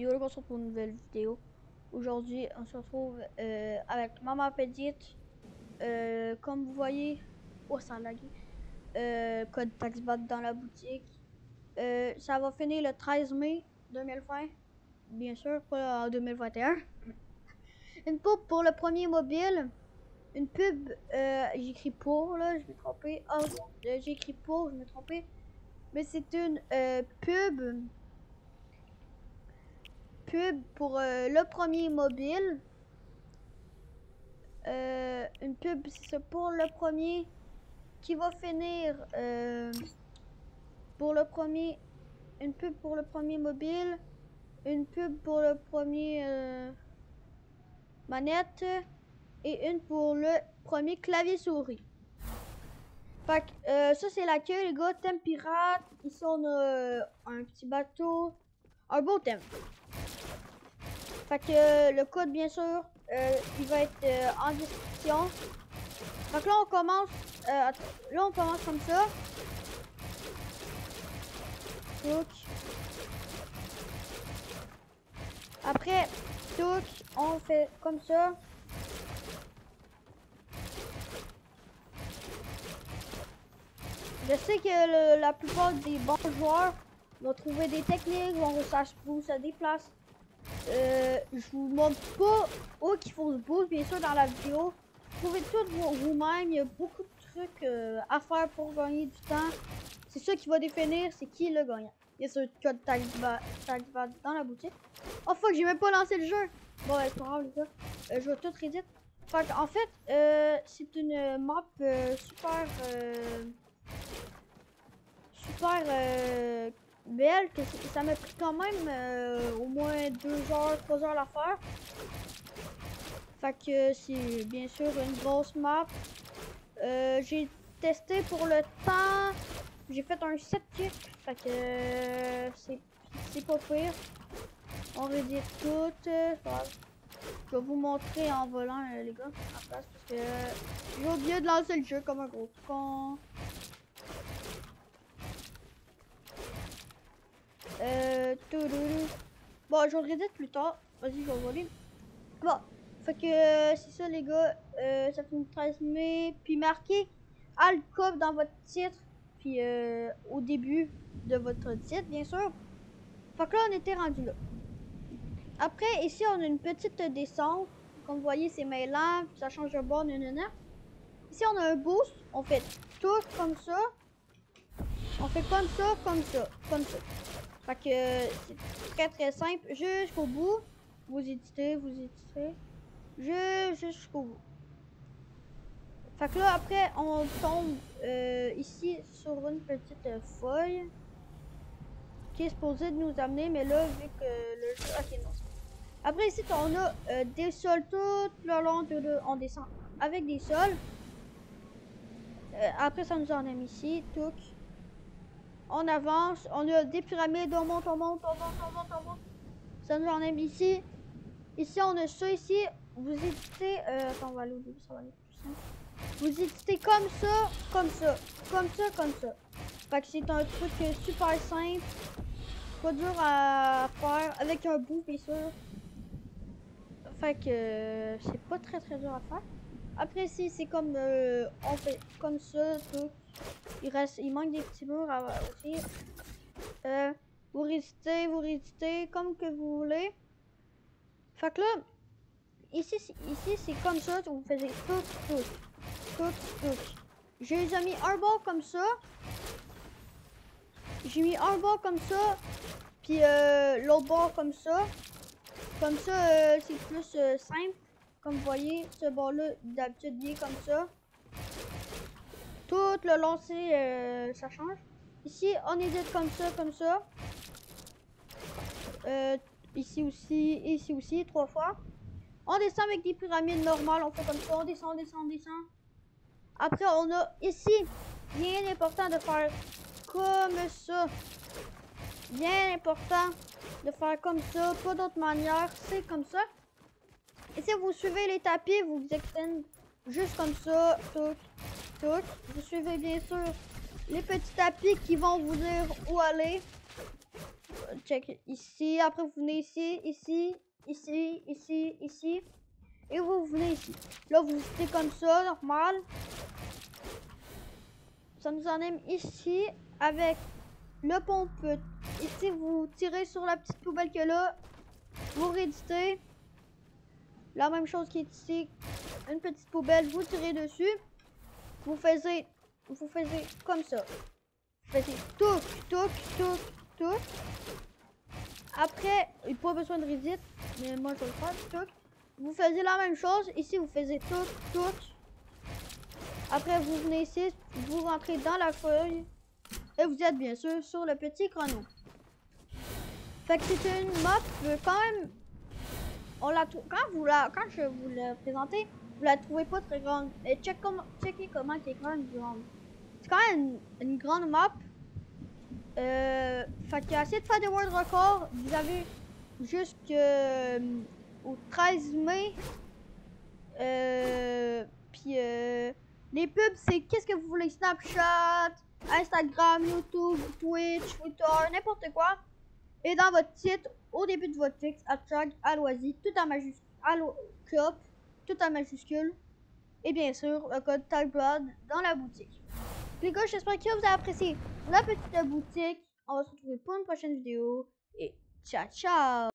Yo, on se retrouve pour une nouvelle vidéo. Aujourd'hui, on se retrouve avec Maman Petite. Comme vous voyez, oh ça a lagué. Code TaxBot dans la boutique. Ça va finir le 13 mai 2020. Bien sûr, pas en 2021. Une pub pour le premier mobile. Une pub, j'écris pour, là, je m'ai trompé. Oh, j'ai écrit pour, je m'ai trompé. Mais c'est une pub pour le premier mobile. Une pub, c'est pour le premier qui va finir pour le premier. Une pub pour le premier mobile. Une pub pour le premier manette. Et une pour le premier clavier souris. Fait que ça c'est l'accueil les gars, thème pirate. Ici on a un petit bateau. Un beau thème. Fait que le code bien sûr il va être en description. Donc là on commence comme ça. Donc, après tout on fait comme ça. Je sais que la plupart des bons joueurs vont trouver des techniques, vont où ça déplace. Je vous montre pas où qu'il faut se boost, bien sûr, dans la vidéo. Vous pouvez tout vous-même, il y a beaucoup de trucs à faire pour gagner du temps. C'est ça qui va définir c'est qui le gagnant. Il y a ce code TaxBot dans la boutique. Oh fuck, j'ai même pas lancé le jeu. Bon, c'est pas grave les gars, je vais tout redire. Fait en fait, c'est une map super belle, que ça m'a pris quand même au moins 2 heures, 3 heures à faire. Fait que c'est bien sûr une grosse map. J'ai testé pour le temps, j'ai fait un 7 kick, fait que c'est pas pire. On redit tout. Je vais vous montrer en volant les gars, en place, parce que j'ai oublié de lancer le jeu comme un gros con. Bon, je vais le redire plus tard. Vas-y, je vais voler. Bon, fait que c'est ça les gars. Ça fait le 13 mai. Puis marquez Alcop dans votre titre. Puis au début de votre titre, bien sûr. Fait que là, on était rendu là. Après, ici, on a une petite descente. Comme vous voyez, c'est mêlant. Ça change de bord, nanana. Ici, on a un boost. On fait tout comme ça. On fait comme ça, comme ça, comme ça. Fait que c'est très très simple, jusqu'au bout. Vous éditez, jusqu'au bout. Fait que là après on tombe ici sur une petite feuille qui est supposée de nous amener, mais là vu que le jeu, ok non. Après ici on a des sols tout le long on descend avec des sols. Après ça nous emmène ici, tout. On avance, on a des pyramides, on monte. Ça nous emmène ici. Ici, on a ça ici. Vous éditez. Attends, on va aller au début, ça va aller plus simple. Vous éditez comme ça, comme ça, comme ça, comme ça. Fait que c'est un truc super simple. Pas dur à faire. Avec un bout, bien sûr. Fait que c'est pas très dur à faire. Après, ici, c'est comme. On fait comme ça, tout. Il manque des petits murs aussi. Vous rééditez comme que vous voulez. Fait que là, ici c'est comme ça, vous faites tout. J'ai mis un bord comme ça. J'ai mis un bord comme ça. Puis l'autre bord comme ça. Comme ça, c'est plus simple. Comme vous voyez, ce bord-là, d'habitude, il est comme ça. Tout le long, ça change. Ici, on édite comme ça. Ici aussi, 3 fois. On descend avec des pyramides normales, on fait comme ça, on descend. Après, on a ici, bien important de faire comme ça. Bien important de faire comme ça, pas d'autre manière, c'est comme ça. Et si vous suivez les tapis, vous extendez juste comme ça, tout. Vous suivez bien sûr les petits tapis qui vont vous dire où aller. check ici. Après, vous venez ici, ici, ici. Et vous venez ici. Là, vous faites comme ça, normal. Ça nous emmène ici avec le pompe. Ici, vous tirez sur la petite poubelle que là. Vous rééditez. La même chose qui est ici. Une petite poubelle, vous tirez dessus. Vous faisiez comme ça. Vous faisiez touc. Après, il n'y a pas besoin de rédit, mais moi je vais le faire, touc. Vous faisiez la même chose. Ici, vous faisiez touc. Après, vous venez ici, vous rentrez dans la feuille. Et vous êtes bien sûr sur le petit chrono. Fait que c'est une map quand même. Quand je vous l'ai présenté, vous la trouvez pas très grande. Mais checkez comment elle est grande. C'est quand même une grande map. Fait que essayez de faire des world records. Vous avez jusqu'au 13 mai. Puis les pubs, c'est qu'est-ce que vous voulez, Snapchat, Instagram, YouTube, Twitch, Twitter, n'importe quoi. Et dans votre titre, au début de votre texte, hashtag Aloisie, tout en majuscule, Allocop, tout en majuscule. Et bien sûr, le code TAGBLOOD dans la boutique. Les gars, j'espère que vous avez apprécié la petite boutique. On va se retrouver pour une prochaine vidéo. Et ciao, ciao!